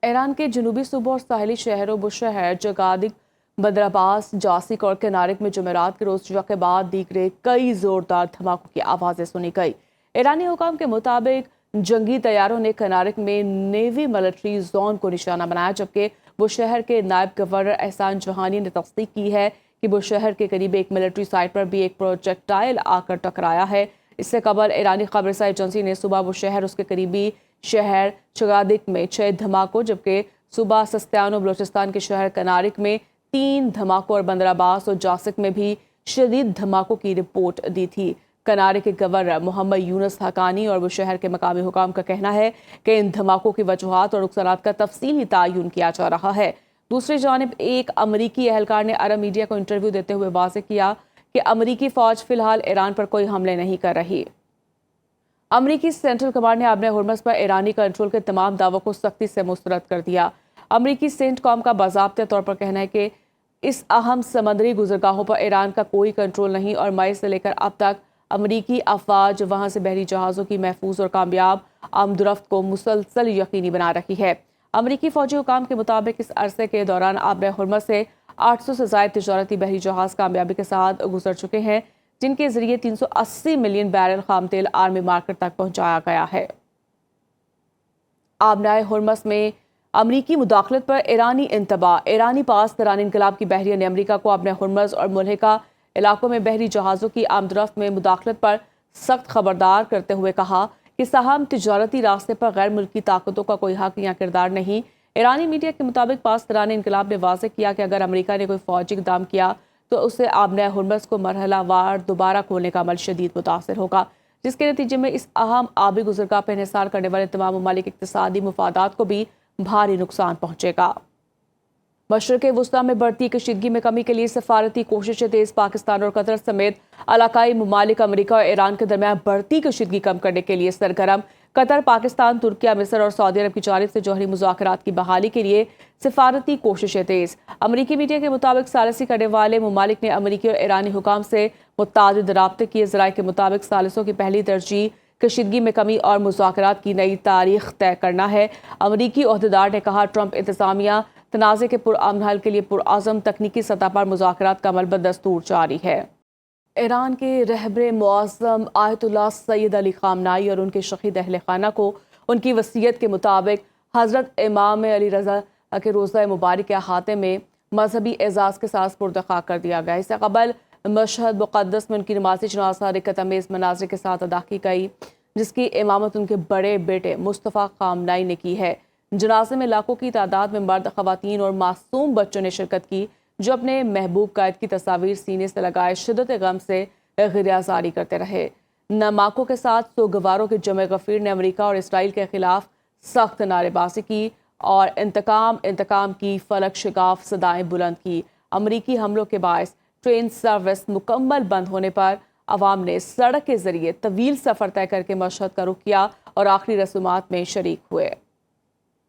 ایران کے جنوبی صوبوں اور ساحلی شہروں بشہر، جگادک، بدر عباس، جاسک اور کنارک میں جمعرات کے روز کے بعد دیگرے کئی زوردار دھماکوں کی آوازیں سنی گئی۔ ایرانی حکام کے مطابق جنگی طیاروں نے کنارک میں نیوی ملٹری زون کو نشانہ بنایا، جبکہ بشہر کے نائب گورنر احسان جوہانی نے تصدیق کی ہے کہ بشہر کے قریب ایک ملٹری سائٹ پر بھی ایک پروجیکٹائل آ کر ٹکرایا ہے۔ اس سے قبل ایرانی خبررساں ایجنسی نے صبح بشہر اس کے قریبی شہر چگادک میں 6 دھماکوں، جبکہ صوبہ سستیان و بلوچستان کے شہر کنارک میں 3 دھماکوں اور بندر عباس اور جاسک میں بھی شدید دھماکوں کی رپورٹ دی تھی۔ کنارک کے گورنر محمد یونس حقانی اور بشہر کے مقامی حکام کا کہنا ہے کہ ان دھماکوں کی وجوہات اور نقصانات کا تفصیلی تعین کیا جا رہا ہے۔ دوسری جانب ایک امریکی اہلکار نے عرب میڈیا کو انٹرویو دیتے ہوئے واضح کیا کہ امریکی فوج فی الحال ایران پر کوئی حملے نہیں کر رہی۔ امریکی سینٹرل کمانڈ نے آبِ ہرمز پر ایرانی کنٹرول کے تمام دعووں کو سختی سے مسترد کر دیا۔ امریکی سینٹ کام کا باضابطہ طور پر کہنا ہے کہ اس اہم سمندری گزرگاہوں پر ایران کا کوئی کنٹرول نہیں اور مئی سے لے کر اب تک امریکی افواج وہاں سے بحری جہازوں کی محفوظ اور کامیاب آمد و رفت کو مسلسل یقینی بنا رہی ہے۔ امریکی فوجی حکام کے مطابق اس عرصے کے دوران آبِ ہرمز سے 800 سے زائد تجارتی بحری جہاز کامیابی کے ساتھ گزر چکے ہیں، جن کے ذریعے 380 ملین بیرل خام تیل عالمی مارکیٹ تک پہنچایا گیا ہے۔ آبنائے ہرمز میں امریکی مداخلت پر ایرانی انتباہ۔ ایرانی پاسداران انقلاب کی بحریہ نے امریکہ کو آبنائے ہرمز اور ملحقہ علاقوں میں بحری جہازوں کی آمد و رفت میں مداخلت پر سخت خبردار کرتے ہوئے کہا کہ سہام تجارتی راستے پر غیر ملکی طاقتوں کا کوئی حق یا کردار نہیں۔ ایرانی میڈیا کے مطابق پاسداران انقلاب نے واضح کیا کہ اگر امریکہ نے کوئی فوجی اقدام کیا تو اس سے آبنائے ہرمز کو مرحلہ وار دوبارہ کھولنے کا عمل شدید متاثر ہوگا، جس کے نتیجے میں اس اہم آبی گزرگاہ پر انحصار کرنے والے تمام ممالک اقتصادی مفادات کو بھی بھاری نقصان پہنچے گا۔ مشرق وسطیٰ میں بڑھتی کشیدگی میں کمی کے لیے سفارتی کوششیں تیز۔ پاکستان اور قطر سمیت علاقائی ممالک امریکہ اور ایران کے درمیان بڑھتی کشیدگی کم کرنے کے لیے سرگرم۔ قطر، پاکستان، ترکیہ، مصر اور سعودی عرب کی جانب سے جوہری مذاکرات کی بحالی کے لیے سفارتی کوششیں تیز۔ امریکی میڈیا کے مطابق ثالثی کرنے والے ممالک نے امریکی اور ایرانی حکام سے متعدد رابطے کیے۔ ذرائع کے مطابق ثالثوں کی پہلی ترجیح کشیدگی میں کمی اور مذاکرات کی نئی تاریخ طے کرنا ہے۔ امریکی عہدیدار نے کہا ٹرمپ انتظامیہ تنازع کے پرامن حل کے لیے پرعزم، تکنیکی سطح پر مذاکرات کا عمل بدستور جاری ہے۔ ایران کے رہبر معظم آیت اللہ سید علی خامنائی اور ان کے شہید اہل خانہ کو ان کی وصیت کے مطابق حضرت امام علی رضا کے روضہ مبارک کے احاطے میں مذہبی اعزاز کے ساتھ سپرد خاک کر دیا گیا۔ اس سے قبل مشہد مقدس میں ان کی نماز جنازہ رکعت امیز مناظر کے ساتھ ادا کی گئی، جس کی امامت ان کے بڑے بیٹے مصطفیٰ خامنائی نے کی ہے۔ جنازے میں لاکھوں کی تعداد میں مرد، خواتین اور معصوم بچوں نے شرکت کی، جو اپنے محبوب قائد کی تصاویر سینے سے لگائے شدت غم سے غریازاری کرتے رہے۔ نماکوں کے ساتھ سوگواروں کے جمع غفیر نے امریکہ اور اسرائیل کے خلاف سخت نعرے بازی کی اور انتقام انتقام کی فلک شگاف صدائیں بلند کی۔ امریکی حملوں کے باعث ٹرین سروس مکمل بند ہونے پر عوام نے سڑک کے ذریعے طویل سفر طے کر کے مشہد کا رخ کیا اور آخری رسومات میں شریک ہوئے۔